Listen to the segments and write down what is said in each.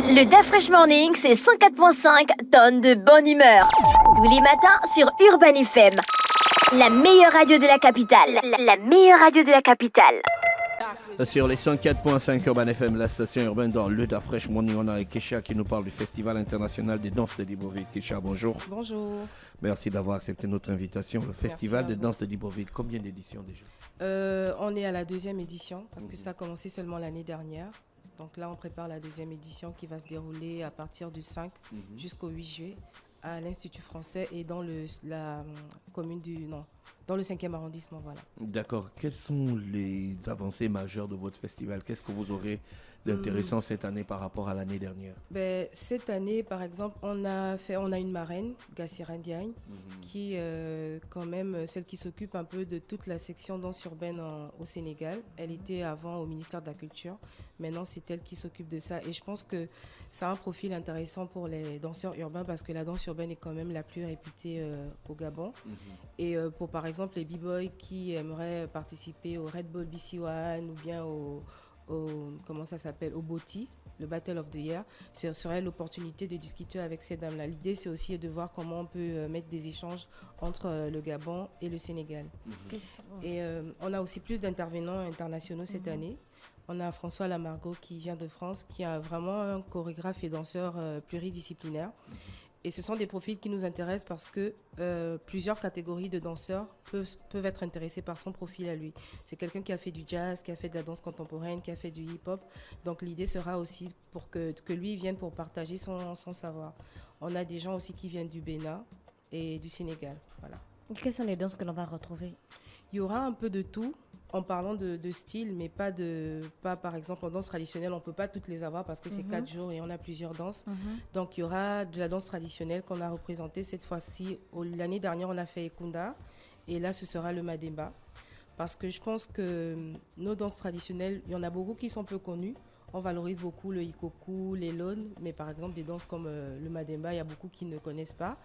Le DA Fresh Morning, c'est 104.5 tonnes de bonne humeur. Tous les matins sur Urban FM. La meilleure radio de la capitale. La meilleure radio de la capitale. Sur les 104.5 Urban FM, la station urbaine dans le DA Fresh Morning, on a Kesha qui nous parle du Festival international des danses de Libreville. Kesha, bonjour. Bonjour. Merci d'avoir accepté notre invitation. Le Festival des danses de Libreville, combien d'éditions déjà? On est à la 2e édition parce que ça a commencé seulement l'année dernière. Donc là, on prépare la 2e édition qui va se dérouler à partir du 5 jusqu'au 8 juillet à l'Institut français et dans la commune dans le 5e arrondissement. Voilà. D'accord. Quelles sont les avancées majeures de votre festival? Qu'est-ce que vous aurez d'intéressant cette année par rapport à l'année dernière? Cette année, par exemple, on a une marraine, Gassira Ndiaye, qui quand même celle qui s'occupe un peu de toute la section danse urbaine au Sénégal. Elle était avant au ministère de la Culture. Maintenant, c'est elle qui s'occupe de ça. Et je pense que ça a un profil intéressant pour les danseurs urbains parce que la danse urbaine est quand même la plus réputée au Gabon. Et pour, par exemple, les b-boys qui aimeraient participer au Red Bull BC One ou bien au BOTY, le Battle of the Year, ce serait l'opportunité de discuter avec ces dames-là. L'idée, c'est aussi de voir comment on peut mettre des échanges entre le Gabon et le Sénégal. Et on a aussi plus d'intervenants internationaux cette année. On a François Lamargot qui vient de France, qui est vraiment un chorégraphe et danseur pluridisciplinaire. Et ce sont des profils qui nous intéressent parce que plusieurs catégories de danseurs peuvent être intéressés par son profil à lui. C'est quelqu'un qui a fait du jazz, qui a fait de la danse contemporaine, qui a fait du hip-hop. Donc l'idée sera aussi pour que lui vienne pour partager son savoir. On a des gens aussi qui viennent du Bénin et du Sénégal. Voilà. Quelles sont les danses que l'on va retrouver? Il y aura un peu de tout. En parlant de style, mais pas par exemple en danse traditionnelle, on ne peut pas toutes les avoir parce que c'est 4 jours et on a plusieurs danses. Donc il y aura de la danse traditionnelle qu'on a représentée cette fois-ci. L'année dernière, on a fait Ekunda et là, ce sera le Mademba. Parce que je pense que nos danses traditionnelles, il y en a beaucoup qui sont peu connues. On valorise beaucoup le Ikoku, les Lones, mais par exemple des danses comme le Mademba, il y a beaucoup qui ne connaissent pas.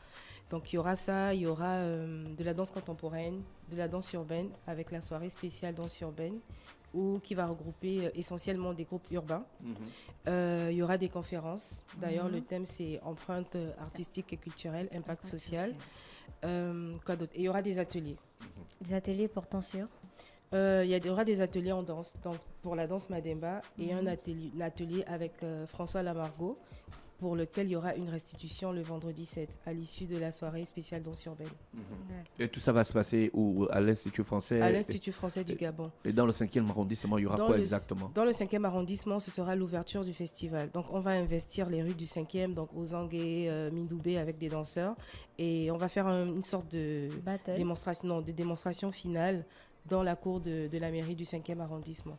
Donc il y aura ça, il y aura de la danse contemporaine, de la danse urbaine avec la soirée spéciale danse urbaine qui va regrouper essentiellement des groupes urbains. Il y aura des conférences. D'ailleurs, le thème c'est empreinte artistique et culturelle, impact social. Quoi d'autre? Et il y aura des ateliers. Des ateliers portant sur? Il y aura des ateliers en danse, donc pour la danse Mademba, et un atelier avec François Lamargot, pour lequel il y aura une restitution le vendredi 7, à l'issue de la soirée spéciale danse urbaine. Et tout ça va se passer où? À l'Institut français? À l'Institut français du Gabon. Et dans le 5e arrondissement, il y aura quoi exactement? Dans le 5e arrondissement, ce sera l'ouverture du festival. Donc on va investir les rues du 5e, donc Ozangue, Mindoubé avec des danseurs, et on va faire une sorte de démonstration finale dans la cour de la mairie du 5e arrondissement.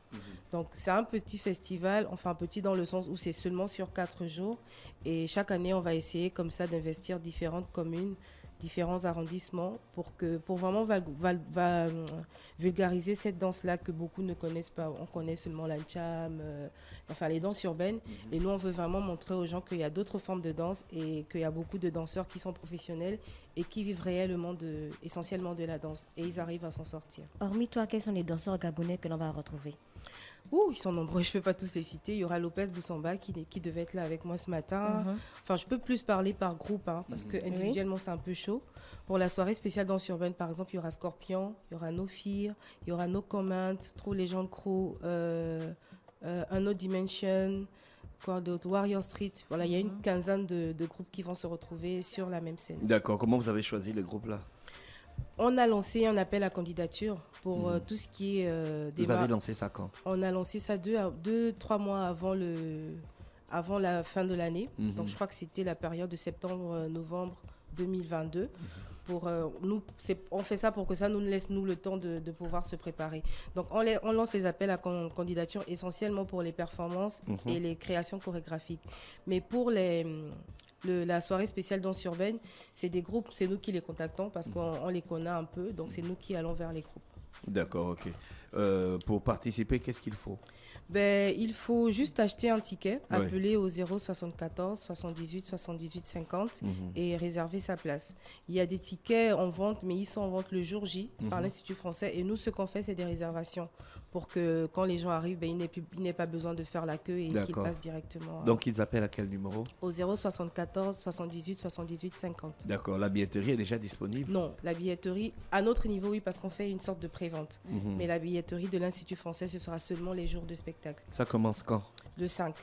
Donc c'est un petit festival, enfin petit dans le sens où c'est seulement sur 4 jours. Et chaque année, on va essayer comme ça d'investir différentes communes, différents arrondissements pour vraiment vulgariser cette danse-là que beaucoup ne connaissent pas. On connaît seulement l'ancham, enfin les danses urbaines. Et nous, on veut vraiment montrer aux gens qu'il y a d'autres formes de danse et qu'il y a beaucoup de danseurs qui sont professionnels et qui vivent réellement essentiellement de la danse. Et ils arrivent à s'en sortir. Hormis toi, quels sont les danseurs gabonais que l'on va retrouver? Ils sont nombreux, je ne peux pas tous les citer. Il y aura Lopez Boussamba qui devait être là avec moi ce matin. Enfin, je peux plus parler par groupe parce que individuellement, c'est un peu chaud. Pour la soirée spéciale danse urbaine, par exemple, il y aura Scorpion, il y aura No Fear, il y aura No Comment, True Legend Crew, No Dimension, quoi d'autre, Warrior Street. Voilà, il y a une quinzaine de groupes qui vont se retrouver sur la même scène. D'accord. Comment vous avez choisi les groupes là? On a lancé un appel à candidature pour tout ce qui est Vous avez lancé ça quand? On a lancé ça 2-3 mois avant la fin de l'année. Donc je crois que c'était la période de septembre-novembre 2022. On fait ça pour que ça nous laisse le temps de pouvoir se préparer. Donc on lance les appels à candidature essentiellement pour les performances et les créations chorégraphiques. Mais pour la soirée spéciale danse urbaine, c'est des groupes, c'est nous qui les contactons parce qu'on les connaît un peu, donc c'est nous qui allons vers les groupes. D'accord, ok. Pour participer, qu'est-ce qu'il faut? Il faut juste acheter un ticket, Ouais. appeler au 074 78 78 50 et réserver sa place. Il y a des tickets en vente, mais ils sont en vente le jour J par l'Institut français. Et nous, ce qu'on fait, c'est des réservations pour que quand les gens arrivent, ils n'aient pas besoin de faire la queue et qu'ils D'accord. passent directement Donc, ils appellent à quel numéro? au 074 78 78 50. D'accord. La billetterie est déjà disponible? Non, la billetterie, à notre niveau, oui, parce qu'on fait une sorte de pré-vente. Mais la billetterie de l'Institut français, ce sera seulement les jours de spectacle. Ça commence quand? Le 5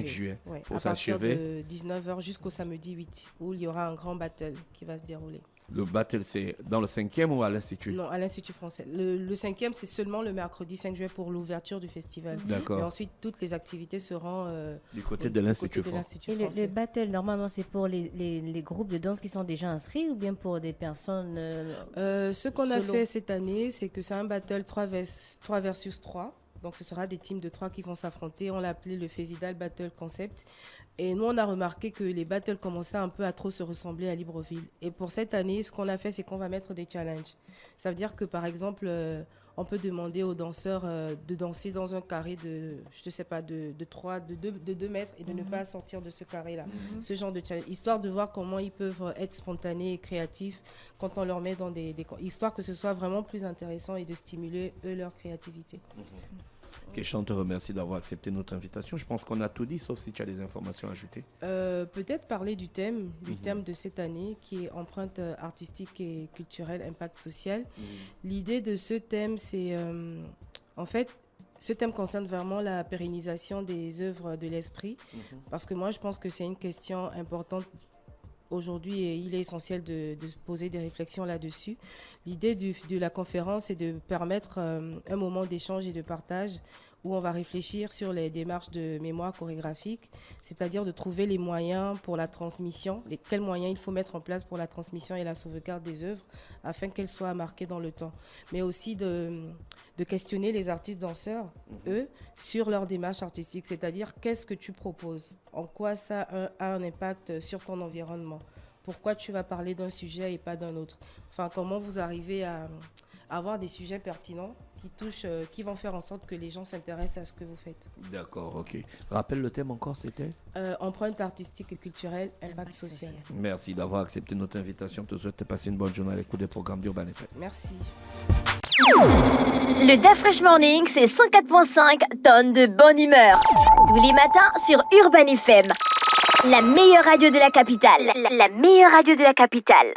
juillet. Ouais, Pour à partir s'achever. de 19h jusqu'au samedi 8, où il y aura un grand battle qui va se dérouler. Le battle, c'est dans le 5e ou à l'Institut? Non, à l'Institut français. Le 5e, c'est seulement le mercredi 5 juillet pour l'ouverture du festival. D'accord. Et ensuite, toutes les activités seront Du côté de l'Institut français. Et le français. battle, normalement, c'est pour les groupes de danse qui sont déjà inscrits ou bien pour des personnes Ce qu'on a solo? fait cette année, c'est que c'est un battle 3 versus 3. Donc, ce sera des teams de 3 qui vont s'affronter. On l'a appelé le Fesidal Battle Concept. Et nous, on a remarqué que les battles commençaient un peu à trop se ressembler à Libreville. Et pour cette année, ce qu'on a fait, c'est qu'on va mettre des challenges. Ça veut dire que, par exemple, on peut demander aux danseurs de danser dans un carré de, je ne sais pas, de 2 mètres et de ne pas sortir de ce carré-là. Ce genre de challenge. Histoire de voir comment ils peuvent être spontanés et créatifs quand on leur met dans histoire que ce soit vraiment plus intéressant et de stimuler, eux, leur créativité. Kesha, on te remercie d'avoir accepté notre invitation. Je pense qu'on a tout dit, sauf si tu as des informations à ajouter. Peut-être parler du thème de cette année qui est empreinte artistique et culturelle, impact social. L'idée de ce thème, c'est en fait, ce thème concerne vraiment la pérennisation des œuvres de l'esprit, parce que moi je pense que c'est une question importante aujourd'hui et il est essentiel de se poser des réflexions là-dessus. L'idée de la conférence est de permettre un moment d'échange et de partage où on va réfléchir sur les démarches de mémoire chorégraphique, c'est-à-dire de trouver les moyens pour la transmission, quels moyens il faut mettre en place pour la transmission et la sauvegarde des œuvres afin qu'elles soient marquées dans le temps. Mais aussi de questionner les artistes danseurs, eux, sur leur démarche artistique, c'est-à-dire qu'est-ce que tu proposes, en quoi ça a un impact sur ton environnement, pourquoi tu vas parler d'un sujet et pas d'un autre. Enfin, comment vous arrivez à avoir des sujets pertinents qui touchent, qui vont faire en sorte que les gens s'intéressent à ce que vous faites. D'accord, ok. Rappelle le thème encore, c'était empreinte artistique et culturelle, impact social. Merci d'avoir accepté notre invitation. Je te souhaite de passer une bonne journée à l'écoute des programmes d'Urban FM. Merci. Le Da Fresh Morning, c'est 104.5 tonnes de bonne humeur. Tous les matins sur Urban FM. La meilleure radio de la capitale. La meilleure radio de la capitale.